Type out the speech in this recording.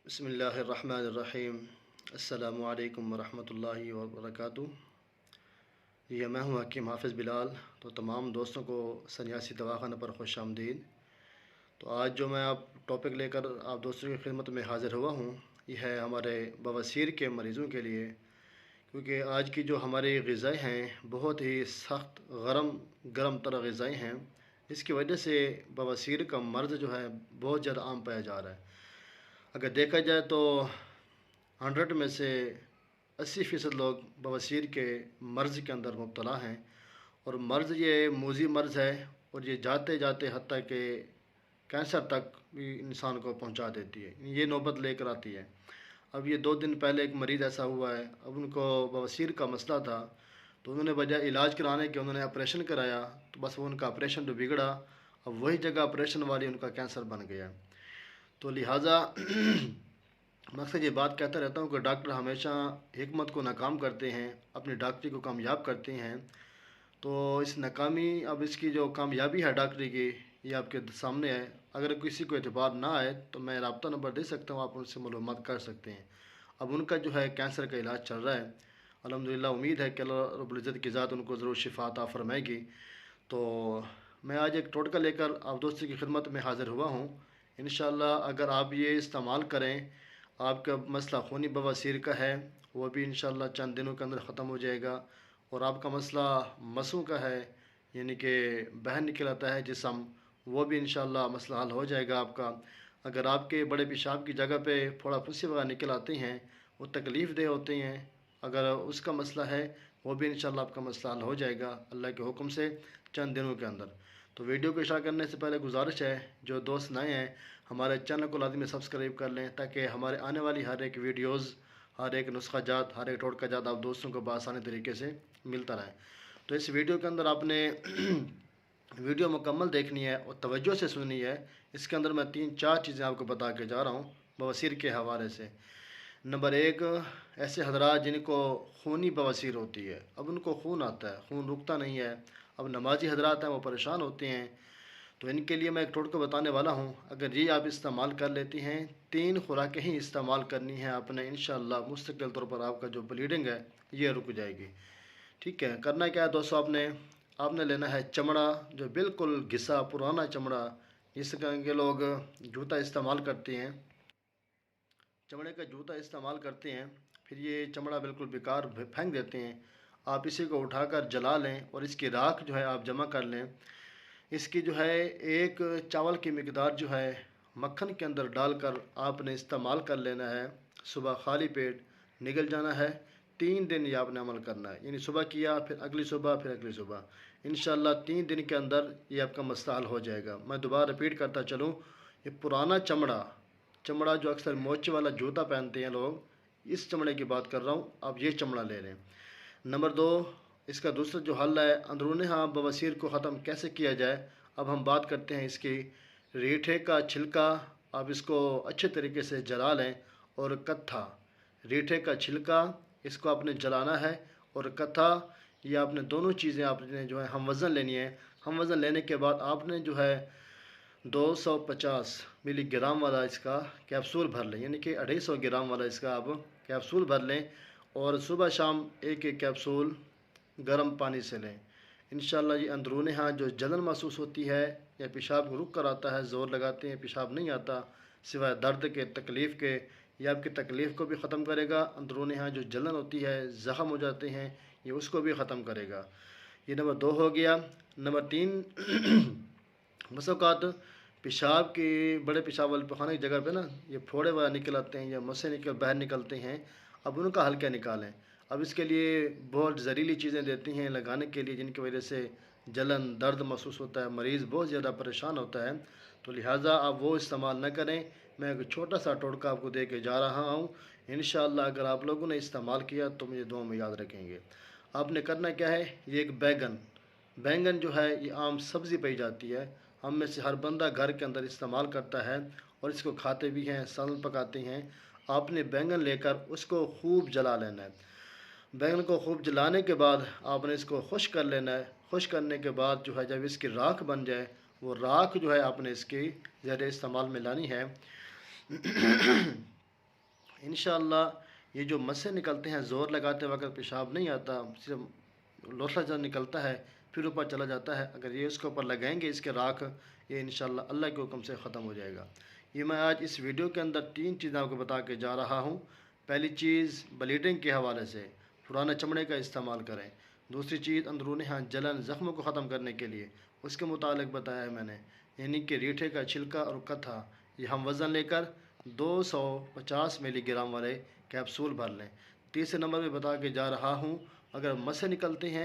बिस्मिल्लाहिर्रहमानिर्रहीम। अस्सलामु अलैकुम वरहमतुल्लाहि वबरकातुहू। ये मैं हूँ हकीम हाफ़िज़ बिलाल। तो तमाम दोस्तों को सन्यासी दवाख़ाना पर खुश आमदीद। तो आज जो मैं आप टॉपिक लेकर आप दोस्तों की खिदमत में हाज़िर हुआ हूँ, यह है हमारे बवासीर के मरीज़ों के लिए। क्योंकि आज की जो हमारी ग़िज़ाएँ हैं बहुत ही सख्त गरम तरह ग़िज़ाएँ हैं। इसकी वजह से बवासीर का मर्ज़ जो है बहुत ज़्यादा आम पाया जा रहा है। अगर देखा जाए तो 100 में से 80% लोग बवासीर के मर्ज़ के अंदर मुब्तला हैं। और मर्ज़ ये मूज़ी मर्ज़ है और ये जाते जाते हत्ता कि कैंसर तक भी इंसान को पहुंचा देती है, ये नौबत लेकर आती है। अब ये 2 दिन पहले एक मरीज़ ऐसा हुआ है, अब उनको बवासीर का मसला था, तो उन्होंने बजाय इलाज कराने के उन्होंने ऑपरेशन कराया, तो बस वो उनका ऑपरेशन जो बिगड़ा, अब वही जगह ऑपरेशन वाली उनका कैंसर बन गया। तो लिहाजा मकसद ये बात कहता रहता हूँ कि डॉक्टर हमेशा हिकमत को नाकाम करते हैं, अपनी डॉक्टरी को कामयाब करते हैं। तो इस नाकामी, अब इसकी जो कामयाबी है डॉक्टरी की, ये आपके सामने है। अगर किसी को एतबार ना आए तो मैं रब्ता नंबर दे सकता हूँ, आप उनसे मालूमात कर सकते हैं। अब उनका जो है कैंसर का इलाज चल रहा है। अल्हम्दुलिल्लाह, उम्मीद है कि अल्लाह रब्बुल इज़्ज़त की ज़ात उनको ज़रूर शिफा अता फ़रमाएगी। तो मैं आज एक टोटका लेकर आप दोस्तों की खिदमत में हाज़िर हुआ हूँ। इंशाअल्लाह अगर आप ये इस्तेमाल करें, आपका मसला खूनी बवासीर का है, वो भी इंशाअल्लाह चंद दिनों के अंदर ख़त्म हो जाएगा। और आपका मसला मसों का है, यानी कि बाहर निकल आता है जिस्म, वो भी इंशाअल्लाह मसला हल हो जाएगा आपका। अगर आपके बड़े पेशाब की जगह पे थोड़ा फुंसी वगैरह निकल आते हैं, वो तकलीफ़ दे होते हैं, अगर उसका मसला है, वो भी इंशाअल्लाह आपका मसला हल हो जाएगा अल्लाह के हुक्म से चंद दिनों के अंदर। तो वीडियो को स्टार्ट करने से पहले गुजारिश है, जो दोस्त नए हैं हमारे चैनल को लाज़मी सब्सक्राइब कर लें, ताकि हमारे आने वाली हर एक वीडियोज़, हर एक नुस्खा जात, हर एक टोटका जात आप दोस्तों को बआसानी तरीके से मिलता रहे। तो इस वीडियो के अंदर आपने वीडियो मुकम्मल देखनी है और तवज्जो से सुननी है। इसके अंदर मैं 3-4 चीज़ें आपको बता के जा रहा हूँ बवासीर के हवाले से। नंबर 1, ऐसे हजरात जिनको खूनी बवासीर होती है, अब उनको खून आता है, खून रुकता नहीं है। अब नमाजी हजरात हैं, वो परेशान होते हैं। तो इनके लिए मैं एक टोटका बताने वाला हूँ। अगर ये आप इस्तेमाल कर लेती हैं, 3 खुराकें ही इस्तेमाल करनी है आपने, इंशाअल्लाह मुस्तकिल तौर पर आपका जो ब्लीडिंग है ये रुक जाएगी। ठीक है, करना क्या है दोस्तों, आपने आपने लेना है चमड़ा, जो बिल्कुल घिसा पुराना चमड़ा, जिसका के लोग जूता इस्तेमाल करते हैं, चमड़े का जूता इस्तेमाल करते हैं, फिर ये चमड़ा बिल्कुल बेकार फेंक देते हैं। आप इसी को उठाकर जला लें और इसकी राख जो है आप जमा कर लें। इसकी जो है एक चावल की मिकदार जो है मक्खन के अंदर डालकर आपने इस्तेमाल कर लेना है। सुबह खाली पेट निकल जाना है। 3 दिन ये आपने अमल करना है, यानी सुबह किया, फिर अगली सुबह, फिर अगली सुबह। इंशाअल्लाह 3 दिन के अंदर ये आपका मसला हल हो जाएगा। मैं दोबारा रिपीट करता चलूँ, ये पुराना चमड़ा, चमड़ा जो अक्सर मोचे वाला जूता पहनते हैं लोग, इस चमड़े की बात कर रहा हूँ, आप ये चमड़ा ले लें। नंबर 2, इसका दूसरा जो हल है, अंदरूनी हाँ बवासीर को ख़त्म कैसे किया जाए, अब हम बात करते हैं इसकी। रीठे का छिलका, आप इसको अच्छे तरीके से जला लें, और कत्था, रीठे का छिलका, इसको आपने जलाना है, और कत्था, ये आपने दोनों चीज़ें आपने जो है हम वज़न लेनी है। हम वज़न लेने के बाद आपने जो है 250 मिलीग्राम वाला इसका कैप्सूल भर लें, यानी कि 250 ग्राम वाला इसका आप कैप्सूल भर लें, और सुबह शाम एक एक कैप्सूल गर्म पानी से लें। इंशाअल्लाह ये अंदरूनी हाँ जो जलन महसूस होती है या पेशाब रुक कर आता है, ज़ोर लगाते हैं पेशाब नहीं आता, सिवाय दर्द के, तकलीफ़ के, ये आपकी तकलीफ़ को भी ख़त्म करेगा। अंदरूनी हाँ जो जलन होती है, ज़ख़म हो जाते हैं, ये उसको भी ख़त्म करेगा। ये नंबर 2 हो गया। नंबर 3, मसौक़ात पेशाब के, बड़े पेशाब वाले पखाने की जगह पे ना ये फोड़े वगैरह निकल आते हैं या मस्से बाहर निकलते हैं, अब उनका हल क्या निकालें। अब इसके लिए बहुत ज़हरीली चीज़ें देती हैं लगाने के लिए, जिनकी वजह से जलन, दर्द महसूस होता है, मरीज़ बहुत ज़्यादा परेशान होता है। तो लिहाजा आप वो इस्तेमाल न करें। मैं एक छोटा सा टोटका आपको दे के जा रहा हूँ। इंशाअल्लाह अगर आप लोगों ने इस्तेमाल किया तो मुझे दुआ में याद रखेंगे। आपने करना क्या है, ये एक बैंगन जो है ये आम सब्ज़ी पाई जाती है, हम में से हर बंदा घर के अंदर इस्तेमाल करता है और इसको खाते भी हैं, सालन पकाते हैं। आपने बैंगन लेकर उसको खूब जला लेना है। बैंगन को खूब जलाने के बाद आपने इसको खुश कर लेना है। खुश करने के बाद जो है जब इसकी राख बन जाए, वो राख जो है आपने इसकी ज़रिए इस्तेमाल में लानी है। इंशाअल्लाह ये जो मस्से निकलते हैं ज़ोर लगाते वक्त पेशाब नहीं आता, सिर्फ लोथड़ा जब निकलता है फिर ऊपर चला जाता है, अगर ये उसके ऊपर लगाएंगे इसके राख, ये इंशाअल्लाह अल्लाह के हुक्म से ख़त्म हो जाएगा। ये मैं आज इस वीडियो के अंदर 3 चीज़ें आपको बता के जा रहा हूँ। पहली चीज़ ब्लीडिंग के हवाले से पुराने चमड़े का इस्तेमाल करें। दूसरी चीज़ अंदरूनी हाथ जलन ज़ख्मों को ख़त्म करने के लिए उसके मुतालिक बताया है मैंने, यानी कि रीठे का छिलका और कथा, ये हम वज़न लेकर 250 मिलीग्राम वाले कैप्सूल भर लें। तीसरे नंबर पे बता के जा रहा हूँ, अगर मस्से निकलते हैं